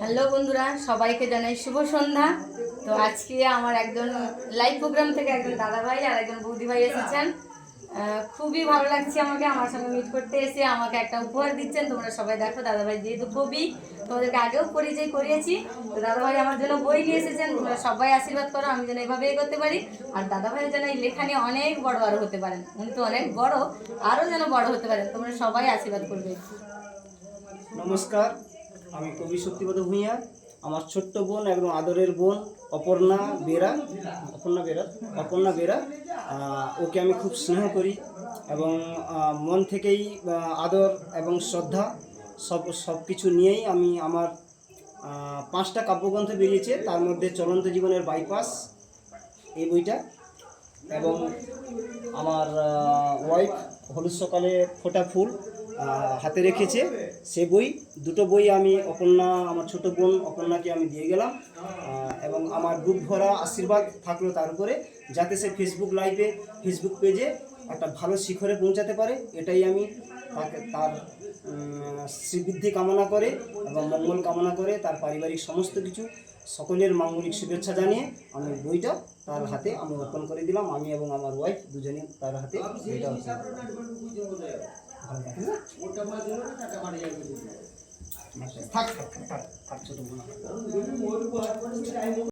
Hello বন্ধুরা, সবাইকে জানাই শুভ সন্ধ্যা। তো আজকে আমার একজন লাইভ প্রোগ্রাম থেকে একজন দাদাভাই আর একজন বৌদিভাই এসেছেন। খুবই ভালো লাগছে আমাকে আমার সঙ্গে মিট করতে এসে আমাকে একটা উপহার দিচ্ছেন। তোমরা সবাই দেখো, দাদাভাই যেহেতু কবি, তোমাদেরকে আগেও পরিচয় করিয়েছি। তো দাদাভাই আমার জন্য বই নিয়ে এসেছেন। তোমরা সবাই আশীর্বাদ করো আমি যেন এইভাবে এগোতে পারি, আর দাদাভাইয়ের যেন এই লেখানি অনেক বড় আরো হতে পারেন। উনি তো অনেক বড়, আরও যেন বড় হতে পারেন। তোমরা সবাই আশীর্বাদ করবে। নমস্কার, আমি কবি শক্তিপদ ভূঁইয়া। আমার ছোট্ট বোন, একদম আদরের বোন অপর্ণা বেরা। ওকে আমি খুব স্নেহ করি এবং মন থেকেই আদর এবং শ্রদ্ধা সব কিছু নিয়েই আমি আমার 5টা কাব্যগ্রন্থ বেরিয়েছে। তার মধ্যে চলন্ত জীবনের বাইপাস এই বইটা, এবং আমার ওয়াইফ হলুদ সকালে ফোটা ফুল হাতে রেখেছে সে বই। দুটো বই আমি আমার ছোট বোন অপর্ণাকে আমি দিয়ে গেলাম, এবং আমার বুক ভরা আশীর্বাদ থাকলো তার উপরে, যাতে সে ফেসবুক পেজে একটা ভালো শিখরে পৌঁছাতে পারে। এটাই আমি তার শ্রীবৃদ্ধি কামনা করে এবং মঙ্গল কামনা করে, তার পারিবারিক সমস্ত কিছু সকলের মাঙ্গলিক শুভেচ্ছা জানিয়ে আমি বইটা তার হাতে আমি অর্পণ করে দিলাম। আমি এবং আমার ওয়াইফ দুজনে তার হাতে বইটা থাক ছোট বোন।